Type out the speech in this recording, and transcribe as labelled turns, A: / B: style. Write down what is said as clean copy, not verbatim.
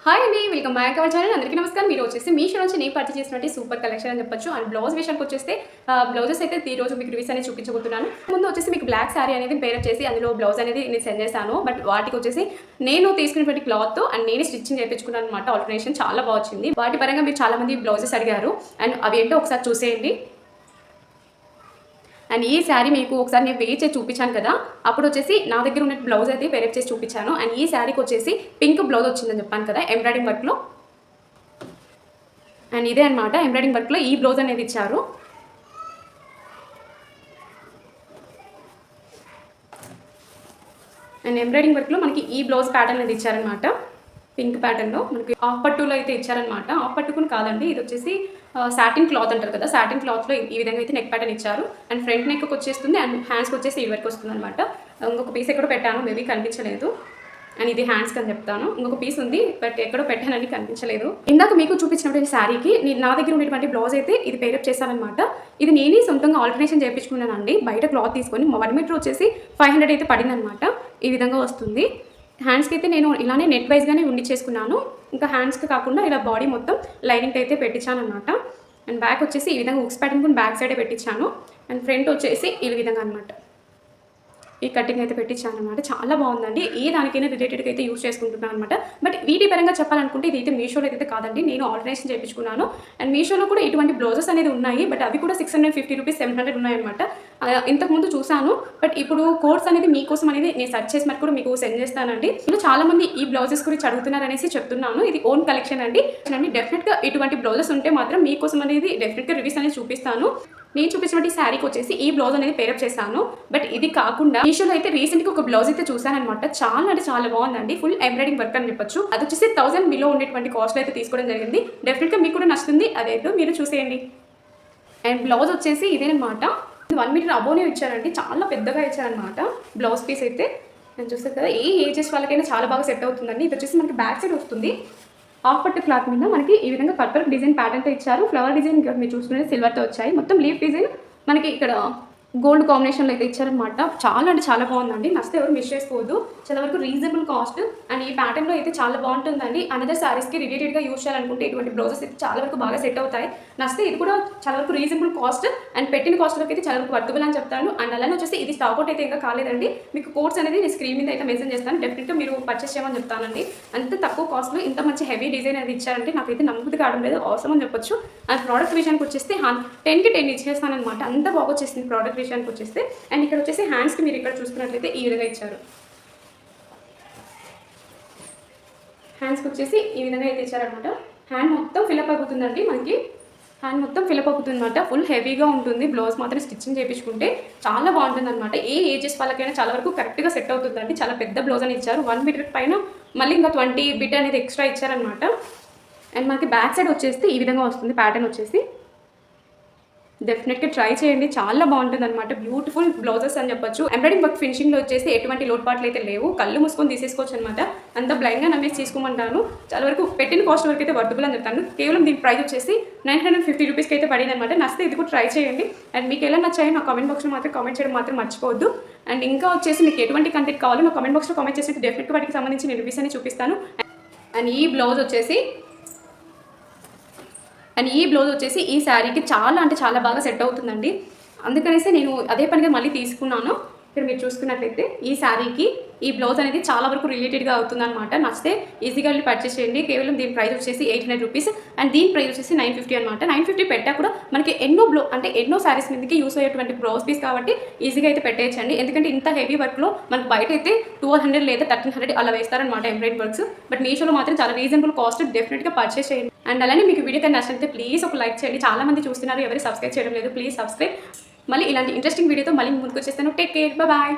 A: Hi అండి, welcome back our channel. అందరికీ నమస్కారం. మీరు వచ్చేసి మీషో నుంచి నేను పర్చేస్ చేసినట్టు సూపర్ కలెక్షన్ అని చెప్పొచ్చు. అండ్ బ్లౌజ్ విషయానికి వచ్చేస్తే బ్లౌజెస్ అయితే ఈ రోజు మీకు రివ్యూస్ అనేది చూపించబోతున్నాను. ముందు వచ్చేసి మీకు బ్లాక్ శారీ అనేది పేరప్ చేసి అందులో బ్లౌజ్ అనేది నేను సెండ్ చేశాను. బట్ వాటికి వచ్చేసి నేను తీసుకున్నటువంటి క్లాత్ అండ్ నేను స్టిచ్చింగ్ చేయించుకున్నాను అనమాట. ఆల్టర్నేషన్ చాలా బాగా వచ్చింది. వాటి పరంగా మీరు చాలా మంది బ్లౌజెస్ అడిగారు అండ్ అవి ఏంటో ఒకసారి చూసేయండి. అండ్ ఈ శారీ మీకు ఒకసారి నేను వేర్ చేసి చూపించాను కదా, అప్పుడు వచ్చేసి నా దగ్గర ఉన్న బ్లౌజ్ అయితే పేరప్ చేసి చూపించాను. అండ్ ఈ శారీకి వచ్చేసి పింక్ బ్లౌజ్ వచ్చిందని చెప్పాను కదా ఎంబ్రాయిడింగ్ వర్క్లో. అండ్ ఇదే అనమాట ఎంబ్రాయిడింగ్ వర్క్లో ఈ బ్లౌజ్ అనేది ఇచ్చారు. అండ్ ఎంబ్రాయిడింగ్ వర్క్లో మనకి ఈ బ్లౌజ్ ప్యాటర్న్ అనేది ఇచ్చారనమాట. పింక్ ప్యాటర్న్లో మనకి ఆఫ్ పట్టులో అయితే ఇచ్చారనమాట. ఆఫ్ పట్టుకుని కాదండి, ఇది వచ్చేసి సాటిన్ క్లాత్ అంటారు కదా, సాటిన్ క్లాత్లో ఈ విధంగా అయితే నెక్ ప్యాటర్న్ ఇచ్చారు. అండ్ ఫ్రంట్ నెక్కి వచ్చేస్తుంది అండ్ హ్యాండ్స్కి వచ్చేసి ఈ వరకు వస్తుంది అనమాట. ఇంకొక పీస్ ఎక్కడో పెట్టాను, మేబీ కనిపించలేదు. అండ్ ఇది హ్యాండ్స్కి అని చెప్తాను. ఇంకొక పీస్ ఉంది బట్ ఎక్కడో పెట్టానని కనిపించలేదు. ఇందాక మీకు చూపించినటువంటి శారీకి నా దగ్గర ఉన్నటువంటి బ్లౌజ్ అయితే ఇది పేరప్ చేశానమాట. ఇది నేనే సొంతంగా ఆల్టర్నేషన్ చేయించుకున్నానండి. బయట క్లాత్ తీసుకొని 1 మీటర్ వచ్చేసి 500 అయితే పడిందనమాట. ఈ విధంగా వస్తుంది. హ్యాండ్స్కి అయితే నేను ఇలానే నెట్ వైజ్గానే ఉండి చేసుకున్నాను. ఇంకా హ్యాండ్స్కి కాకుండా ఇలా బాడీ మొత్తం లైనింగ్ అయితే పెట్టించాను అనమాట. అండ్ బ్యాక్ వచ్చేసి ఈ విధంగా ఉక్స్ ప్యాటర్న్ కూడా బ్యాక్ సైడే పెట్టించాను. అండ్ ఫ్రంట్ వచ్చేసి ఈ విధంగా అనమాట ఈ కటింగ్ అయితే పెట్టించాను అనమాట. చాలా బాగుందండి. ఏ దానికైనా రిలేటెడ్గా అయితే యూస్ చేసుకుంటున్నాను అనమాట. బట్ వీటి పరంగా చెప్పాలనుకుంటే ఇది అయితే మీషోలో అయితే కాదండి, నేను ఆల్టర్నేషన్ చేయించుకున్నాను. అండ్ మీషోలో కూడా ఇటువంటి బ్లౌజెస్ అనేది ఉన్నాయి. బట్ అవి కూడా 650 రూపీస్ 700 ఉన్నాయన్నమాట. ఇంతకుముందు చూసాను. బట్ ఇప్పుడు కోర్స్ అనేది మీకోసం అనేది నేను సెర్చ్ చేసి మరి కూడా మీకు సెండ్ చేస్తానండి. నేను చాలా మంది ఈ బ్లౌజెస్ గురించి అడుగుతున్నారు అనేసి చెప్తున్నాను. ఇది ఓన్ కలెక్షన్ అండి. డెఫినెట్గా ఇటువంటి బ్లౌజెస్ ఉంటే మాత్రం మీకోసం అనేది డెఫినెట్గా రివ్యూస్ అనేది చూపిస్తాను. నేను చూపించినటువంటి శారీకి వచ్చేసి ఈ బ్లౌజ్ అనేది పేరప్ చేశాను. బట్ ఇది కాకుండా మీషోలో అయితే రీసెంట్గా ఒక బ్లౌజ్ అయితే చూసాను అనమాట. చాలా అంటే చాలా బాగుందండి. ఫుల్ ఎంబ్రాయిడింగ్ వర్క్ అని చెప్పొచ్చు. అది వచ్చేసి 1000 బిలో ఉండేటువంటి కాస్ట్ అయితే తీసుకోవడం జరిగింది. డెఫినెట్గా మీకు కూడా నచ్చుతుంది. అదేంటో మీరు చూసేయండి. అండ్ బ్లౌజ్ వచ్చేసి ఇదేనమాట. 1 మీటర్ అబోనే ఇచ్చారండి. చాలా పెద్దగా ఇచ్చారనమాట బ్లౌజ్ పీస్ అయితే. నేను చూస్తాను కదా, ఏ ఏజెస్ వాళ్ళకైనా చాలా బాగా సెట్ అవుతుందండి. ఇది వచ్చేసి మనకి బ్యాక్ సైడ్ వస్తుంది. ఆఫ్ పట్టు క్లాత్ మీద మనకి ఈ విధంగా కట్ డిజైన్ ప్యాటర్న్తో ఇచ్చారు. ఫ్లవర్ డిజైన్ మీరు చూసుకునే సిల్వర్తో వచ్చాయి. మొత్తం లీఫ్ డిజైన్ మనకి ఇక్కడ గోల్డ్ కాంబినేషన్లో అయితే ఇచ్చారనమాట. చాలా అంటే చాలా బాగుందండి. నచ్చితే ఎవరు మిస్ చేసుకోవద్దు. చాలా వరకు రీజనబుల్ కాస్ట్. అండ్ ఈ ప్యాటర్న్లో అయితే చాలా బాగుంటుందండి. అనదర్ శారీస్కి రిలేటెడ్గా యూస్ చేయాలనుకుంటే ఇటువంటి బ్లౌజెస్ అయితే చాలా వరకు బాగా సెట్ అవుతాయి. నచ్చితే ఇది కూడా చాలా వరకు రీజనబుల్ కాస్ట్ అండ్ పెట్టిన కాస్ట్లోకి అయితే చాలా వరకు వర్కబుల్ అని చెప్తాను. అండ్ అలానే వచ్చేసి ఇది స్టాక్ అవుట్ అయితే ఇంకా కాలేదండి. మీకు కోడ్స్ అనేది నేను స్క్రీన్ మీద అయితే మెన్షన్ చేస్తాను. డెఫినెట్గా మీరు పర్చేస్ చేయమని చెప్తానండి. అంత తక్కువ కాస్ట్లో ఇంత మంచి హెవీ డిజైన్ అనేది ఇచ్చారంటే నాకైతే నమ్మకం కావడం లేదు. అవసరం అని చెప్పొచ్చు. అండ్ ప్రోడక్ట్ విషయానికి వచ్చేస్తే 10కి 10 ఇచ్చేస్తాను అనమాట. అంత బాగా వచ్చేసింది ప్రోడక్ట్ విషయానికి వచ్చేస్తే. అండ్ ఇక్కడ వచ్చేసి హ్యాండ్స్కి మీరు ఇక్కడ చూసుకున్నట్లయితే ఈ విధంగా ఇచ్చారు. హ్యాండ్స్కి వచ్చేసి ఈ విధంగా అయితే ఇచ్చారనమాట. హ్యాండ్ మొత్తం ఫిల్అప్ అవుతుందండి. మనకి హ్యాండ్ మొత్తం ఫిల్అప్ అవుతుంది అనమాట. ఫుల్ హెవీగా ఉంటుంది. బ్లౌజ్ మాత్రం స్టిచ్చింగ్ చేయించుకుంటే చాలా బాగుంటుంది అనమాట. ఏ ఏజెస్ వాళ్ళకైనా చాలా వరకు కరెక్ట్గా సెట్ అవుతుందండి. చాలా పెద్ద బ్లౌజ్ అని ఇచ్చారు. 1 మీటర్ పైన మళ్ళీ ఇంకా 20 బిట్ అనేది ఎక్స్ట్రా ఇచ్చారనమాట. అండ్ మనకి బ్యాక్ సైడ్ వచ్చేస్తే ఈ విధంగా వస్తుంది ప్యాటర్న్ వచ్చేసి. డెఫినెట్గా ట్రై చేయండి. చాలా బాగుంటుంది అనమాట. బ్యూటిఫుల్ బ్లౌజెస్ అని చెప్పొచ్చు. ఎంబ్రాయిడింగ్ వర్క్ ఫినిషింగ్లో వచ్చేసి ఎటువంటి లోటుపాట్లు అయితే లేవు. కళ్ళు మూసుకొని తీసేసుకోవచ్చు అనమాట. అంత బ్లైండ్గా నమ్మేసి తీసుకోమంటాను. చాలా వరకు పెట్టిన కాస్ట్ వరకు అయితే వర్తబుల్ అని చెప్తాను. కేవలం దీని ప్రైస్ వచ్చేసి 950 రూపీస్కి అయితే పడింది అనమాట. నచ్చితే ఇది కూడా ట్రై చేయండి. అండ్ మీకు ఎలా నచ్చాయో నా కామెంట్ బాక్స్లో మాత్రం కామెంట్ చేయడం మాత్రం మర్చిపోవద్దు. అండ్ ఇంకా వచ్చేసి మీకు ఎటువంటి కంటెంట్ కావాలో నా కామెంట్ బాక్స్లో కామెంట్ చేసి డెఫినెట్గా వాటికి సంబంధించిన రివ్యూస్ అని చూపిస్తాను. అండ్ ఈ బ్లౌజ్ వచ్చేసి ఈ శారీకి చాలా అంటే చాలా బాగా సెట్ అవుతుందండి. అందుకనేసి నేను అదే పనిగా మళ్ళీ తీసుకున్నాను. ఇక్కడ మీరు చూసుకున్నట్లయితే ఈ శారీకి ఈ బ్లౌజ్ అనేది చాలా వరకు రిలేటెడ్గా అవుతుందన్నమాట. నచ్చితే ఈజీగా వెళ్ళి పర్చేస్ చేయండి. కేవలం దీని ప్రైస్ వచ్చేసి 800 రూపీస్ అండ్ దీని ప్రైస్ వచ్చేసి 950 అనమాట. 950 పెట్టా కూడా మనకి ఎన్నో శారీస్ మీదకి యూస్ అయ్యేటువంటి బ్లౌజ్ పీస్ కాబట్టి ఈజీగా అయితే పెట్టేయచ్చండి. ఎందుకంటే ఇంత హెవీ వర్క్లో మనకు బయట అయితే 1200 లేదా 1300 అలా వేస్తారనమాట ఎంబ్రాయిడరీ వర్క్స్. బట్ మీషోలో మాత్రం చాలా రీజనబుల్ కాస్ట్. డెఫినెట్గా పర్చేస్ చేయండి. అండ్ అలానే మీకు వీడియో కానీ నచ్చితే ప్లీజ్ ఒక లైక్ చేయండి. చాలా మంది చూస్తున్నారు, ఎవరు సబ్స్క్రైబ్ చేయడం లేదు. Please subscribe. మళ్ళీ ఇలాంటి ఇంట్రెస్టింగ్ వీడియోతో మళ్ళీ ముందుకు వచ్చేస్తాను. Take care, bye.